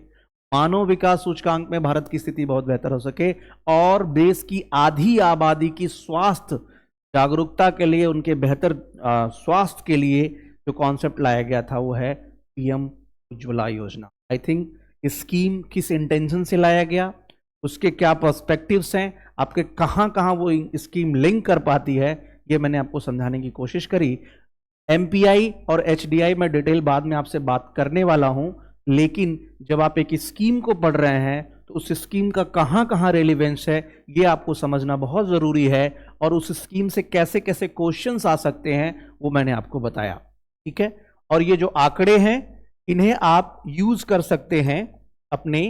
[SPEAKER 1] मानव विकास सूचकांक में भारत की स्थिति बहुत बेहतर हो सके, और देश की आधी आबादी की स्वास्थ्य जागरूकता के लिए, उनके बेहतर स्वास्थ्य के लिए जो कॉन्सेप्ट लाया गया था वो है पीएम उज्ज्वला योजना। आई थिंक स्कीम किस इंटेंशन से लाया गया, उसके क्या पर्सपेक्टिव्स हैं, आपके कहाँ कहाँ वो स्कीम लिंक कर पाती है, ये मैंने आपको समझाने की कोशिश करी। एमपीआई और एचडीआई में डिटेल बाद में आपसे बात करने वाला हूं, लेकिन जब आप एक स्कीम को पढ़ रहे हैं तो उस स्कीम का कहाँ कहाँ रेलिवेंस है ये आपको समझना बहुत ज़रूरी है, और उस स्कीम से कैसे कैसे क्वेश्चंस आ सकते हैं वो मैंने आपको बताया, ठीक है। और ये जो आंकड़े हैं इन्हें आप यूज कर सकते हैं अपने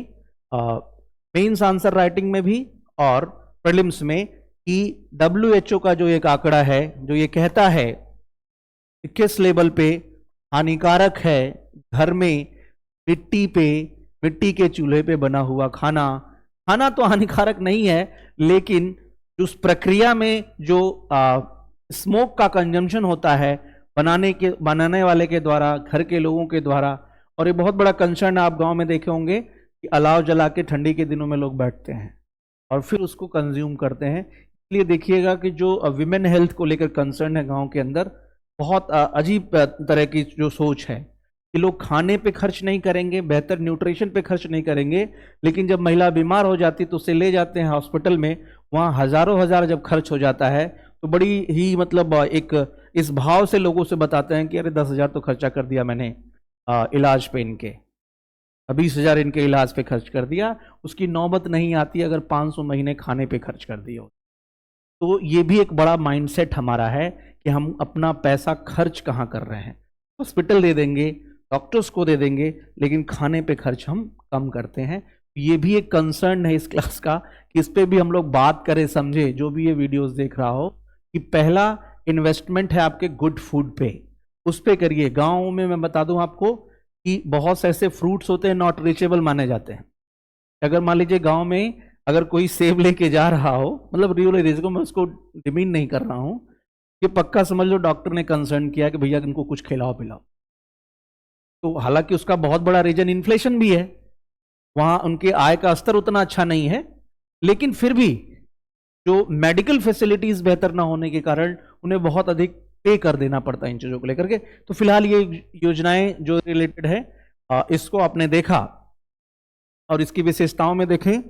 [SPEAKER 1] मेंस आंसर राइटिंग में भी और प्रीलिम्स में, कि WHO का जो एक आंकड़ा है जो ये कहता है कि किस लेवल पे हानिकारक है घर में मिट्टी के चूल्हे पे बना हुआ खाना तो हानिकारक नहीं है, लेकिन उस प्रक्रिया में जो स्मोक का कंजम्पशन होता है बनाने वाले के द्वारा, घर के लोगों के द्वारा, और ये बहुत बड़ा कंसर्न आप गांव में देखे होंगे कि अलाव जला के ठंडी के दिनों में लोग बैठते हैं और फिर उसको कंज्यूम करते हैं। इसलिए देखिएगा कि जो विमेन हेल्थ को लेकर कंसर्न है गांव के अंदर, बहुत अजीब तरह की जो सोच है कि लोग खाने पे खर्च नहीं करेंगे, बेहतर न्यूट्रिशन पे खर्च नहीं करेंगे, लेकिन जब महिला बीमार हो जाती तो उसे ले जाते हैं हॉस्पिटल में, वहाँ हजारों हजार जब खर्च हो जाता है तो बड़ी ही मतलब एक इस भाव से लोगों से बताते हैं कि अरे 10,000 तो खर्चा कर दिया मैंने इलाज पे, इनके 20,000 इनके इलाज पे खर्च कर दिया। उसकी नौबत नहीं आती अगर 500 महीने खाने पे खर्च कर दिए हो। तो ये भी एक बड़ा माइंडसेट हमारा है कि हम अपना पैसा खर्च कहाँ कर रहे हैं। हॉस्पिटल दे देंगे, डॉक्टर्स को दे देंगे, लेकिन खाने पे खर्च हम कम करते हैं। ये भी एक कंसर्न है इस क्लास का कि इस पे भी हम लोग बात करें, समझे, जो भी ये वीडियोस देख रहा हो, कि पहला इन्वेस्टमेंट है आपके गुड फूड पे, उस पे करिए। गाँव में मैं बता दूं आपको कि बहुत से ऐसे फ्रूट्स होते हैं नॉट रीचेबल माने जाते हैं। अगर मान लीजिए गाँव में अगर कोई सेब लेके जा रहा हो, मतलब रियल रिस्क, मैं उसको डिमीन नहीं कर रहा हूँ, ये पक्का समझ लो डॉक्टर ने कंसर्न किया कि भैया इनको कुछ खिलाओ पिलाओ। तो हालांकि उसका बहुत बड़ा रीजन इन्फ्लेशन भी है, वहां उनके आय का स्तर उतना अच्छा नहीं है, लेकिन फिर भी जो मेडिकल फैसिलिटीज बेहतर ना होने के कारण उन्हें बहुत अधिक पे कर देना पड़ता है इन चीजों को लेकर के। तो फिलहाल ये योजनाएं जो रिलेटेड है इसको आपने देखा, और इसकी विशेषताओं में देखें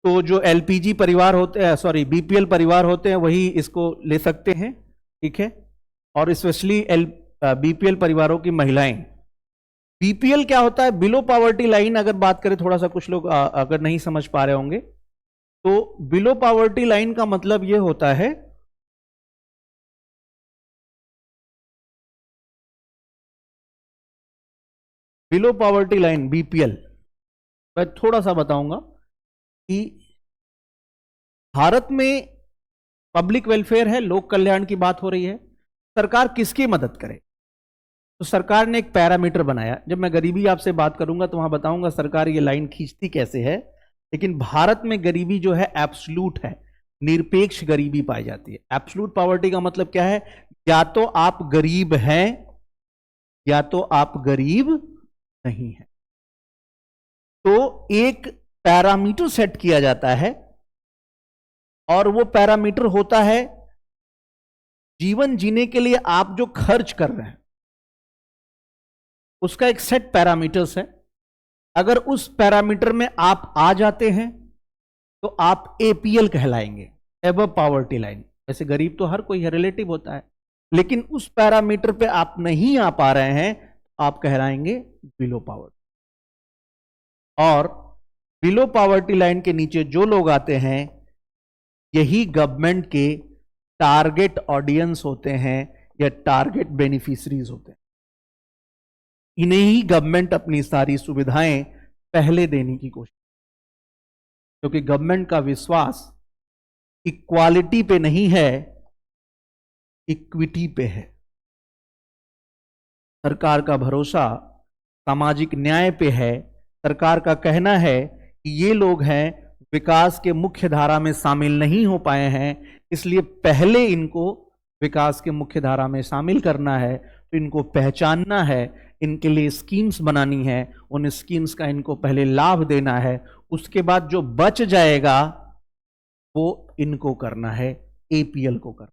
[SPEAKER 1] तो जो एलपीजी परिवार होते हैं, सॉरी बीपीएल परिवार होते हैं, वही इसको ले सकते हैं, ठीक है। और स्पेशली बीपीएल परिवारों की महिलाएं। बीपीएल क्या होता है? Below poverty line. अगर बात करें, थोड़ा सा कुछ लोग अगर नहीं समझ पा रहे होंगे, तो बिलो पॉवर्टी लाइन का मतलब यह होता है बिलो पॉवर्टी लाइन बीपीएल। मैं थोड़ा सा बताऊंगा कि भारत में पब्लिक वेलफेयर है, लोक कल्याण की बात हो रही है, सरकार किसकी मदद करे? तो सरकार ने एक पैरामीटर बनाया। जब मैं गरीबी आपसे बात करूंगा तो वहां बताऊंगा सरकार ये लाइन खींचती कैसे है। लेकिन भारत में गरीबी जो है एब्सोल्यूट है, निरपेक्ष गरीबी पाई जाती है। एब्सोल्यूट पॉवर्टी का मतलब क्या है? या तो आप गरीब हैं या तो आप गरीब नहीं हैं। तो एक पैरामीटर सेट किया जाता है और वो पैरामीटर होता है जीवन जीने के लिए आप जो खर्च कर रहे हैं उसका एक सेट पैरामीटर्स है। अगर उस पैरामीटर में आप आ जाते हैं तो आप एपीएल कहलाएंगे, एबव पॉवर्टी लाइन। वैसे गरीब तो हर कोई है, रिलेटिव होता है, लेकिन उस पैरामीटर पे आप नहीं आ पा रहे हैं तो आप कहलाएंगे बिलो पॉवर्टी। और बिलो पॉवर्टी लाइन के नीचे जो लोग आते हैं यही गवर्नमेंट के टारगेट ऑडियंस होते हैं या टारगेट बेनिफिशरीज होते हैं। इन्हें ही गवर्नमेंट अपनी सारी सुविधाएं पहले देने की कोशिश, क्योंकि गवर्नमेंट का विश्वास इक्वालिटी पे नहीं है, इक्विटी पे है। सरकार का भरोसा सामाजिक न्याय पे है। सरकार का कहना है कि ये लोग हैं विकास के मुख्य धारा में शामिल नहीं हो पाए हैं, इसलिए पहले इनको विकास के मुख्य धारा में शामिल करना है। तो इनको पहचानना है, इनके लिए स्कीम्स बनानी है, उन स्कीम्स का इनको पहले लाभ देना है, उसके बाद जो बच जाएगा वो इनको करना है, एपीएल को करना।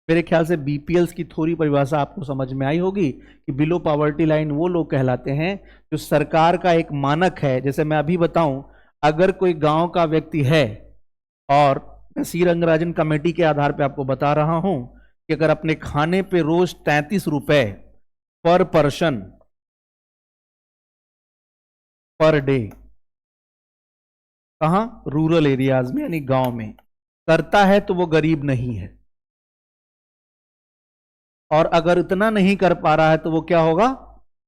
[SPEAKER 1] मेरे ख्याल से बीपीएल्स की थोड़ी परिभाषा आपको समझ में आई होगी कि बिलो पॉवर्टी लाइन वो लोग कहलाते हैं जो सरकार का एक मानक है। जैसे मैं अभी बताऊं, अगर कोई गांव का व्यक्ति है, और मैं सी रंगराजन कमेटी के आधार पे आपको बता रहा हूं कि अगर अपने खाने पे रोज 33 रुपए पर पर्सन पर डे, कहां? रूरल एरियाज में, यानी गांव में करता है तो वो गरीब नहीं है। और अगर इतना नहीं कर पा रहा है तो वो क्या होगा?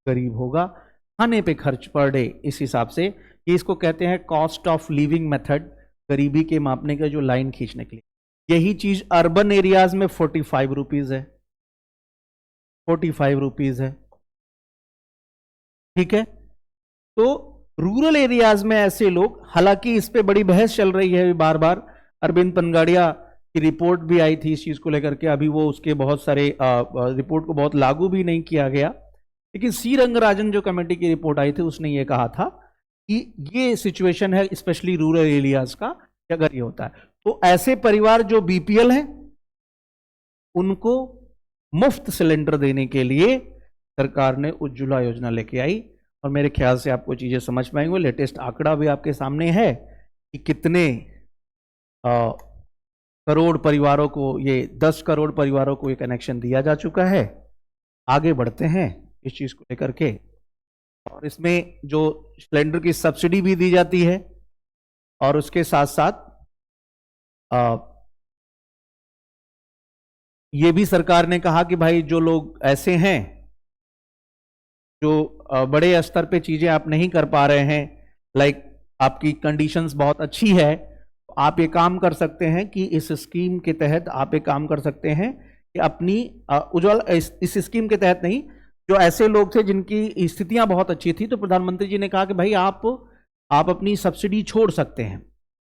[SPEAKER 1] गरीब होगा। खाने पे खर्च पर डे, इस हिसाब से ये इसको कहते हैं कॉस्ट ऑफ लिविंग मेथड, गरीबी के मापने का जो लाइन खींचने के लिए। यही चीज अर्बन एरियाज में 45 रुपीज है, 45 रुपीज है, ठीक है। तो रूरल एरियाज में ऐसे लोग, हालांकि इस पे बड़ी बहस चल रही है बार बार, अरविंद पनगाड़िया की रिपोर्ट भी आई थी इस चीज को लेकर के, अभी वो उसके बहुत सारे रिपोर्ट को बहुत लागू भी नहीं किया गया। लेकिन सी रंगराजन जो कमेटी की रिपोर्ट आई थी उसने ये कहा था कि ये सिचुएशन है स्पेशली रूरल एरियाज का, अगर ये होता है तो ऐसे परिवार जो बीपीएल हैं उनको मुफ्त सिलेंडर देने के लिए सरकार ने उज्ज्वला योजना लेके आई। और मेरे ख्याल से आपको चीजें समझ में आएंगी। लेटेस्ट आंकड़ा भी आपके सामने है कि कितने करोड़ परिवारों को, ये 10 करोड़ परिवारों को ये कनेक्शन दिया जा चुका है। आगे बढ़ते हैं इस चीज को लेकर के, और इसमें जो सिलेंडर की सब्सिडी भी दी जाती है, और उसके साथ साथ ये भी सरकार ने कहा कि भाई जो लोग ऐसे हैं जो बड़े स्तर पे चीजें आप नहीं कर पा रहे हैं, लाइक आपकी कंडीशंस बहुत अच्छी है, तो आप ये काम कर सकते हैं कि इस स्कीम के तहत आप एक काम कर सकते हैं कि अपनी उज्ज्वला, इस स्कीम के तहत नहीं, जो ऐसे लोग थे जिनकी स्थितियां बहुत अच्छी थी, तो प्रधानमंत्री जी ने कहा कि भाई आप अपनी सब्सिडी छोड़ सकते हैं,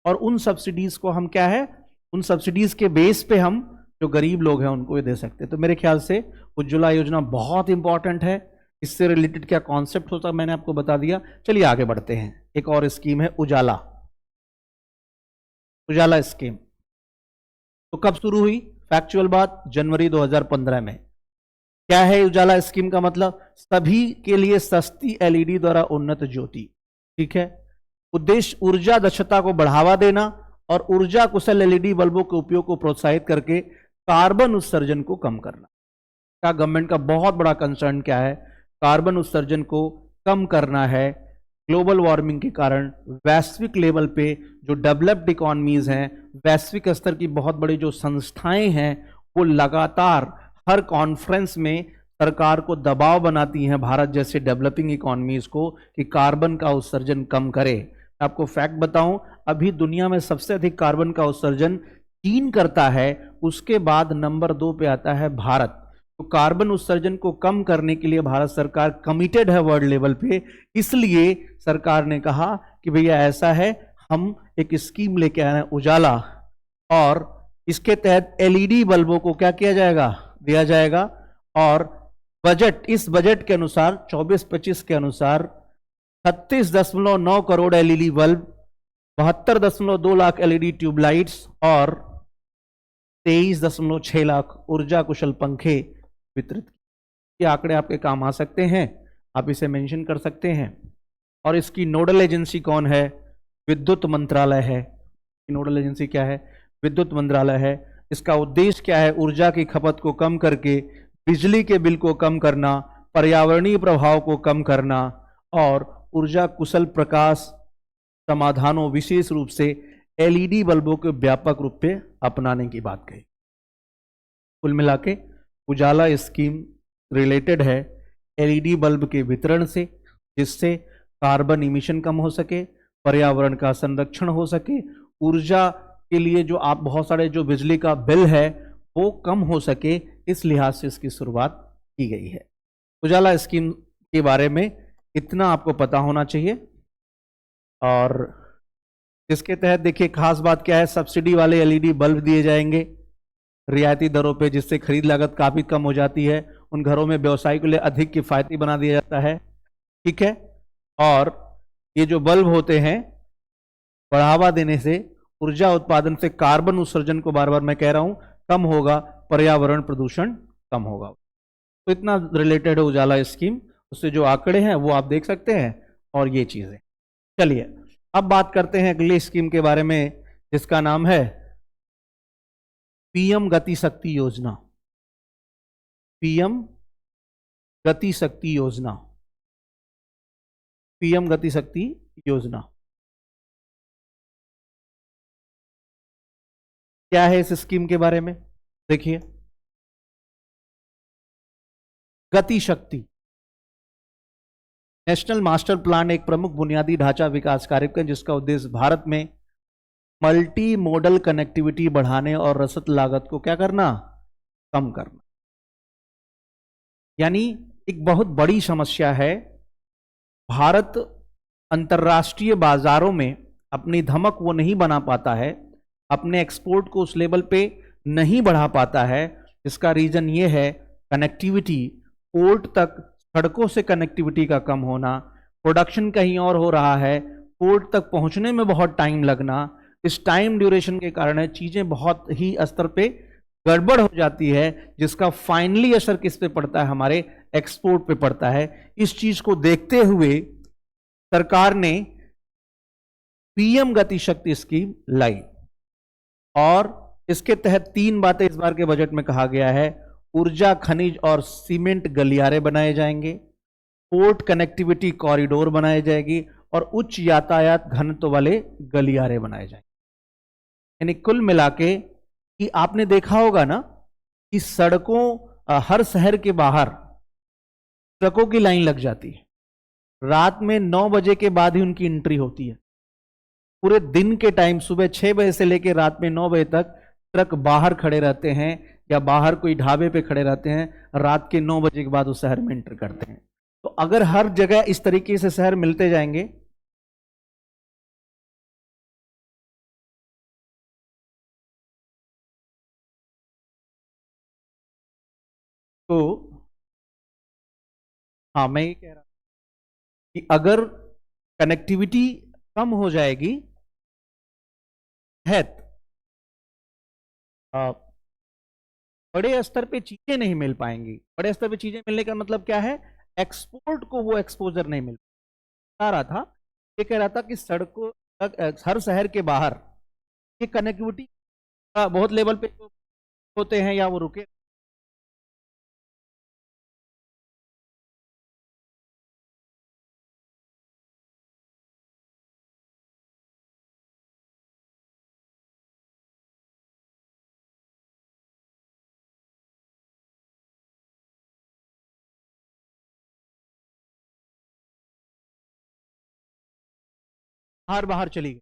[SPEAKER 1] और उन सब्सिडीज को हम क्या है, उन सब्सिडीज के बेस पे हम जो गरीब लोग हैं उनको ये दे सकते हैं। तो मेरे ख्याल से उज्ज्वला योजना बहुत इंपॉर्टेंट है। इससे रिलेटेड क्या कॉन्सेप्ट होता है मैंने आपको बता दिया। चलिए आगे बढ़ते हैं। एक और स्कीम है उजाला, उजाला स्कीम। तो कब शुरू हुई? फैक्चुअल बात, जनवरी 2015 में। क्या है उजाला स्कीम का मतलब? सभी के लिए सस्ती एलईडी द्वारा उन्नत ज्योति, ठीक है। उद्देश्य ऊर्जा दक्षता को बढ़ावा देना और ऊर्जा कुशल एलईडी बल्बों के उपयोग को प्रोत्साहित करके कार्बन उत्सर्जन को कम करना। का गवर्नमेंट का बहुत बड़ा कंसर्न क्या है? कार्बन उत्सर्जन को कम करना है। ग्लोबल वार्मिंग के कारण वैश्विक लेवल पे जो डेवलप्ड इकोनॉमीज हैं, वैश्विक स्तर की बहुत बड़ी जो संस्थाएं हैं, वो लगातार हर कॉन्फ्रेंस में सरकार को दबाव बनाती हैं, भारत जैसे डेवलपिंग इकोनॉमीज को, कि कार्बन का उत्सर्जन कम करे। आपको फैक्ट बताऊं, अभी दुनिया में सबसे अधिक कार्बन का उत्सर्जन चीन करता है, उसके बाद नंबर 2 पे आता है भारत। तो कार्बन उत्सर्जन को कम करने के लिए भारत सरकार कमिटेड है वर्ल्ड लेवल पे। इसलिए सरकार ने कहा कि भैया ऐसा है, हम एक स्कीम लेके आए हैं उजाला, और इसके तहत एलईडी बल्बों को क्या किया जाएगा? दिया जाएगा। और बजट, इस बजट के अनुसार 24-25 के अनुसार 36.9 crore LED bulb, 72.2 lakh LED tubelights और 23.6 लाख ऊर्जा कुशल पंखे वितरित। ये आंकड़े आपके काम आ सकते हैं, आप इसे मेंशन कर सकते हैं। और इसकी नोडल एजेंसी कौन है? विद्युत मंत्रालय है। नोडल एजेंसी क्या है? विद्युत मंत्रालय है। इसका उद्देश्य क्या है? ऊर्जा की खपत को कम करके बिजली के बिल को कम करना, पर्यावरणीय प्रभाव को कम करना और ऊर्जा कुशल प्रकाश समाधानों, विशेष रूप से एलईडी बल्बों के व्यापक रूप से अपनाने की बात कही। कुल मिला के उजाला स्कीम रिलेटेड है एलईडी बल्ब के वितरण से, जिससे कार्बन इमिशन कम हो सके, पर्यावरण का संरक्षण हो सके, ऊर्जा के लिए जो आप बहुत सारे जो बिजली का बिल है वो कम हो सके, इस लिहाज से इसकी शुरुआत की गई है। उजाला स्कीम के बारे में इतना आपको पता होना चाहिए। और इसके तहत देखिए खास बात क्या है, सब्सिडी वाले एलईडी बल्ब दिए जाएंगे रियायती दरों पे, जिससे खरीद लागत काफी कम हो जाती है। उन घरों में व्यवसाय के लिए अधिक किफायती बना दिया जाता है। ठीक है। और ये जो बल्ब होते हैं, बढ़ावा देने से ऊर्जा उत्पादन से कार्बन उत्सर्जन को, बार बार मैं कह रहा हूं, कम होगा, पर्यावरण प्रदूषण कम होगा। तो इतना रिलेटेड है उजाला स्कीम, उससे जो आंकड़े हैं वो आप देख सकते हैं और ये चीजें। चलिए अब बात करते हैं अगली स्कीम के बारे में, जिसका नाम है पीएम गति शक्ति योजना। पीएम गति शक्ति योजना। पीएम गति शक्ति योजना क्या है? इस स्कीम के बारे में देखिए, गति शक्ति नेशनल मास्टर प्लान एक प्रमुख बुनियादी ढांचा विकास कार्यक्रम, जिसका उद्देश्य भारत में मल्टी मोडल कनेक्टिविटी बढ़ाने और रसद लागत को क्या करना? कम करना। यानी एक बहुत बड़ी समस्या है, भारत अंतर्राष्ट्रीय बाजारों में अपनी धमक वो नहीं बना पाता है, अपने एक्सपोर्ट को उस लेवल पे नहीं बढ़ा पाता है। इसका रीजन ये है कनेक्टिविटी, पोर्ट तक सड़कों से कनेक्टिविटी का कम होना, प्रोडक्शन कहीं और हो रहा है, पोर्ट तक पहुंचने में बहुत टाइम लगना। इस टाइम ड्यूरेशन के कारण चीजें बहुत ही स्तर पे गड़बड़ हो जाती है, जिसका फाइनली असर किस पे पड़ता है? हमारे एक्सपोर्ट पे पड़ता है। इस चीज को देखते हुए सरकार ने पीएम गति शक्ति स्कीम लाई, और इसके तहत 3 बातें इस बार के बजट में कहा गया है। ऊर्जा, खनिज और सीमेंट गलियारे बनाए जाएंगे, पोर्ट कनेक्टिविटी कॉरिडोर बनाए जाएगी और उच्च यातायात घनत्व वाले गलियारे बनाए जाएंगे। यानी कुल मिला के कि आपने देखा होगा ना कि सड़कों, हर शहर के बाहर ट्रकों की लाइन लग जाती है, रात में 9 बजे के बाद ही उनकी एंट्री होती है। पूरे दिन के टाइम सुबह 6 बजे से लेकर रात में 9 बजे तक ट्रक बाहर खड़े रहते हैं, या बाहर कोई ढाबे पे खड़े रहते हैं, रात के 9 बजे के बाद उस शहर में एंटर करते हैं। तो अगर हर जगह इस तरीके से शहर मिलते जाएंगे तो, हाँ मैं ये कह रहा कि अगर कनेक्टिविटी कम हो जाएगी है, बड़े स्तर पे चीजें नहीं मिल पाएंगी। बड़े स्तर पे चीजें मिलने का मतलब क्या है? एक्सपोर्ट को वो एक्सपोजर नहीं मिल पा रहा था। ये कह रहा था कि सड़कों तक, हर शहर के बाहर ये कनेक्टिविटी बहुत लेवल पे होते हैं या वो रुके बाहर बाहर चली गई।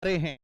[SPEAKER 1] रहे हैं